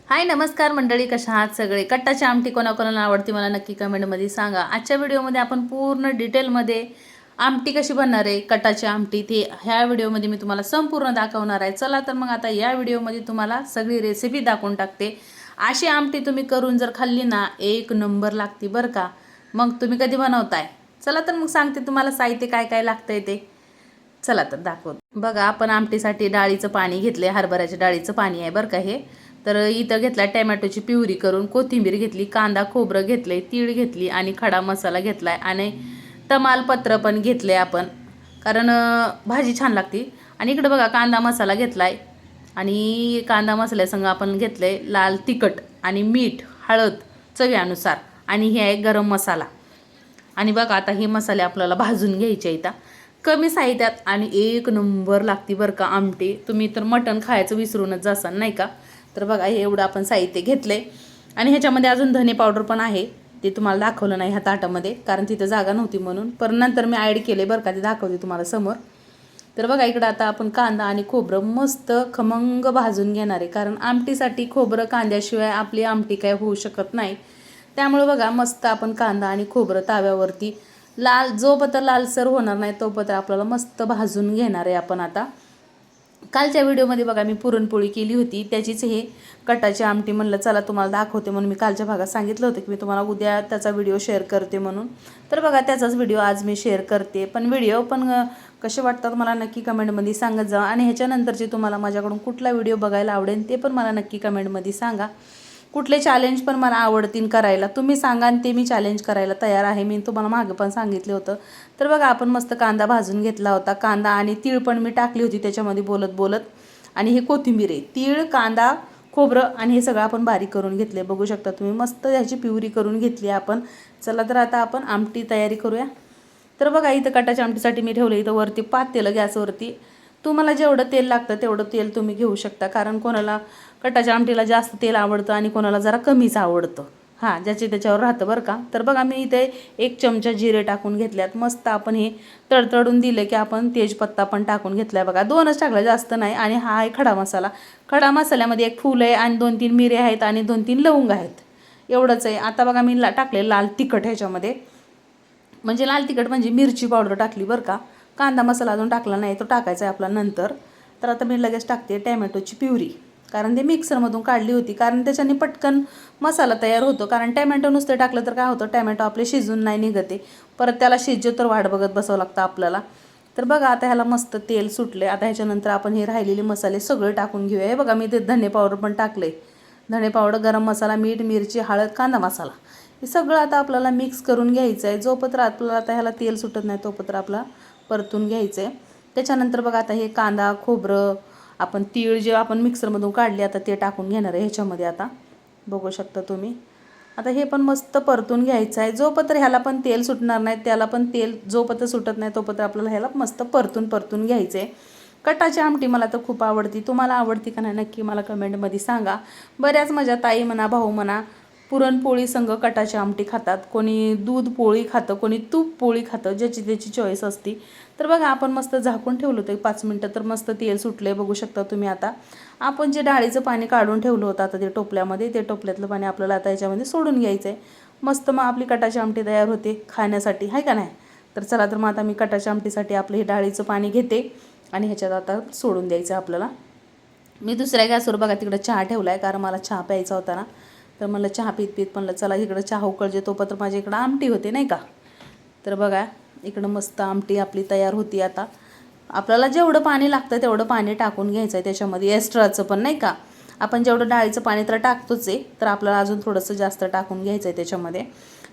हाय नमस्कार मंडळी, कशा आहात सगळे? कट्टाची आमटी कोणाकोणाला आवडते मला नक्की कमेंटमध्ये सांगा. आजच्या व्हिडिओमध्ये आपण पूर्ण डिटेलमध्ये आमटी कशी बनणार आहे, कट्टाची आमटी, ते ह्या व्हिडिओमध्ये मी तुम्हाला संपूर्ण दाखवणार आहे. चला तर मग आता या व्हिडिओमध्ये तुम्हाला सगळी रेसिपी दाखवून टाकते. अशी आमटी तुम्ही करून जर खाल्ली ना, एक नंबर लागते बरं का. मग तुम्ही कधी बनवताय? चला तर मग सांगते तुम्हाला साहित्य काय काय लागतंय ते. चला तर दाखवतो. बघा, आपण आमटीसाठी डाळीचं पाणी घेतले, हरभऱ्याच्या डाळीचं पाणी आहे बरं का हे. तर इथं घेतला टॅमॅटोची प्युरी करून, कोथिंबीर घेतली, कांदा खोबरं घेतले, तीळ घेतली आणि खडा मसाला घेतलाय आणि तमालपत्र पण घेतले आपण, कारण भाजी छान लागते. आणि इकडे बघा कांदा मसाला घेतलाय आणि कांदा मसाल्यासंग आपण घेतले लाल तिखट आणि मीठ, हळद चवीनुसार आणि हे आहे गरम मसाला. आणि बघा आता हे मसाले आपल्याला भाजून घ्यायचे इथं कमी साहित्यात आणि एक नंबर लागते बरं का आमटी. तुम्ही तर मटण खायचं विसरूनच जासाल नाही का. तर बघा हे एवढं आपण साहित्य घेतले आणि ह्याच्यामध्ये अजून धने पावडर पण आहे. ते तुम्हाला दाखवलं नाही ह्या ताटामध्ये, कारण तिथं जागा नव्हती म्हणून, पण नंतर मी ॲड केले बरं का, ते दाखवते तुम्हाला समोर. तर बघा इकडं आता आपण कांदा आणि खोबरं मस्त खमंग भाजून घेणार आहे, कारण आमटीसाठी खोबरं कांद्याशिवाय आपली आमटी काय होऊ शकत नाही. त्यामुळे बघा मस्त आपण कांदा आणि खोबरं ताव्यावरती जोपर्यंत लालसर होणार नाही तोपर्यंत आपल्याला मस्त भाजून घेणार आहे आपण. आता कालच्या व्हिडिओमध्ये बघा मी पुरणपोळी केली होती, त्याचीच हे कटाची आमटी म्हणलं चला तुम्हाला दाखवते म्हणून मी कालच्या भागात सांगितलं होतं की मी तुम्हाला उद्या त्याचा व्हिडिओ शेअर करते म्हणून. तर बघा त्याचाच व्हिडिओ आज मी शेअर करते. पण व्हिडिओ पण कसे वाटतात मला नक्की कमेंटमध्ये सांगत जा. आणि ह्याच्यानंतरचे तुम्हाला माझ्याकडून कुठला व्हिडिओ बघायला आवडेल ते पण मला नक्की कमेंटमध्ये सांगा. कुठले चॅलेंज पण मला आवडतील करायला, तुम्ही सांगा आणि ते मी चॅलेंज करायला तयार आहे. मी तुम्हाला मागं पण सांगितले होतं. तर बघा आपण मस्त कांदा भाजून घेतला होता, कांदा आणि तीळ पण मी टाकली होती त्याच्यामध्ये बोलत बोलत. आणि हे कोथिंबीर आहे, तीळ कांदा खोबरं आणि हे सगळं आपण बारीक करून घेतले, बघू शकता तुम्ही. मस्त ह्याची प्युरी करून घेतली आपण. चला तर आता आपण आमटी तयारी करूया. तर बघा इथं कटाच्या आमटीसाठी मी ठेवलं इथं वरती पातेलं गॅसवरती. तुम्हाला जेवढं तेल लागतं तेवढं तेल तुम्ही घेऊ शकता, कारण कोणाला कटाच्या आमटीला जास्त तेल आवडतं आणि कोणाला जरा कमीच आवडतं. हां, ज्याचे त्याच्यावर राहतं बरं का. तर बघा मी इथे 1 चमचा जिरे टाकून घेतल्यात. मस्त आपण हे तडतडून दिलं की आपण तेजपत्ता पण टाकून घेतला आहे बघा, 2च टाकला जास्त नाही. आणि हा आहे खडा मसाला. खडा मसाल्यामध्ये 1 फूल आहे आणि 2-3 मिरे आहेत आणि 2-3 लवंग आहेत, एवढंच आहे. आता बघा मी टाकले लाल तिखट ह्याच्यामध्ये, म्हणजे लाल तिखट म्हणजे मिरची पावडर टाकली बरं का. कांदा मसाला अजून टाकला नाही, तो टाकायचा आहे आपला नंतर. तर आता मी लगेच टाकते टॅमॅटोची प्युरी, कारण ते मिक्सरमधून काढली होती, कारण त्याच्याने पटकन मसाला तयार होतो. कारण टॅमॅटो नुसतं टाकलं तर काय होतं, टॅमॅटो आपले शिजून नाही निघते, परत त्याला शिजो तर वाट बघत बसावं लागतं आपल्याला. तर बघा आता ह्याला मस्त तेल सुटले. आता ह्याच्यानंतर आपण हे राहिलेले मसाले सगळे टाकून घेऊया. हे बघा मी ते धने पावडर पण टाकले, धने पावडर, गरम मसाला, मीठ, मिरची, हळद, कांदा मसाला, हे सगळं आता आपल्याला मिक्स करून घ्यायचं आहे. जोपर्यंत आपल्याला आता ह्याला तेल सुटत नाही तोपर्यंत आपला परतून घ्यायचं आहे. त्याच्यानंतर बघा आता हे कांदा खोबरं आपण तीळ जे आपण मिक्सरमधून काढले आता ते टाकून घेणार आहे ह्याच्यामध्ये. आता बघू शकता तुम्ही. आता हे पण मस्त परतून घ्यायचं आहे. जोपर्यंत ह्याला पण तेल सुटणार नाही, त्याला पण तेल जोपर्यंत सुटत नाही तोपर्यंत आपल्याला ह्याला मस्त परतून घ्यायचं आहे. कटाची आमटी मला तर खूप आवडती. तुम्हाला आवडती का नाही नक्की मला कमेंटमध्ये सांगा. बऱ्याच माझ्या ताई म्हणा, भाऊ म्हणा, पुरणपोळी संग कटाची आमटी खातात, कोणी दूध पोळी खातं, कोणी तूप पोळी खातं, ज्याची त्याची चॉईस असते. तर बघा आपण मस्त झाकून ठेवलं होतं 5 मिनटं, तर मस्त तेल सुटले बघू शकता तुम्ही. आता आपण जे डाळीचं पाणी काढून ठेवलं होतं आता ते टोपल्यामध्ये, ते टोपल्यातलं पाणी आपल्याला आता याच्यामध्ये सोडून घ्यायचं आहे. मस्त मग आपली कटाची आमटी तयार होते खाण्यासाठी, आहे का नाही. तर चला तर मग आता मी कटाच्या आमटीसाठी आपलं हे डाळीचं पाणी घेते आणि ह्याच्यात आता सोडून द्यायचं आपल्याला. मी दुसऱ्या गॅसवर बघा तिकडं चहा ठेवला आहे, कारण मला चहा प्यायचा होता ना. तर म्हणलं चहा पीत म्हणलं चला इकडं चहा उकळजे तोपर्यंत माझ्या इकडं आमटी होते नाही का. तर बघा इकडं मस्त आमटी आपली तयार होती. आता आपल्याला जेवढं पाणी लागतं तेवढं पाणी टाकून घ्यायचं आहे त्याच्यामध्ये, एक्स्ट्राचं पण नाही का. आपण जेवढं डाळीचं पाणी तर टाकतोच आहे, तर आपल्याला अजून थोडंसं जास्त टाकून घ्यायचं आहे त्याच्यामध्ये.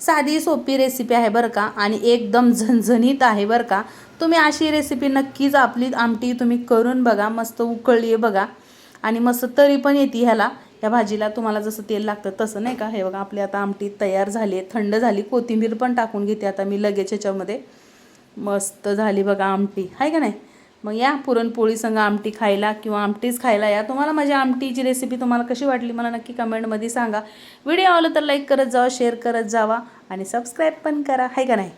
साधी सोपी रेसिपी आहे बरं का, आणि एकदम झणझणीत आहे बरं का. तुम्ही अशी रेसिपी नक्कीच आपली आमटी तुम्ही करून बघा. मस्त उकळली आहे बघा आणि मस्त तरी पण येते ह्याला, या भाजीला तुम्हाला जसं तेल लागतं तसं नाही का. हे बघा आपली आता आमटी तयार झाली आहे, थंड झाली. कोथिंबीर पण टाकून घेते आता मी लगेच ह्याच्यामध्ये. मस्त झाली बघा आमटी, आहे का नाही. मग या पुरणपोळी संग आमटी खायला किंवा आमटीच खायला या. तुम्हाला माझ्या आमटीची रेसिपी तुम्हाला कशी वाटली मला नक्की कमेंटमध्ये सांगा. व्हिडिओ आवडला तर लाईक करत जावा, शेअर करत जावा आणि सबस्क्राईब पण करा, आहे का नाही.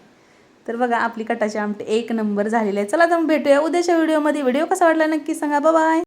तर बघा आपली कटाची आमटी एक नंबर झालेली आहे. चला तर मग भेटूया उद्याच्या व्हिडिओमध्ये. व्हिडिओ कसा वाटला नक्की सांगा. Bye bye.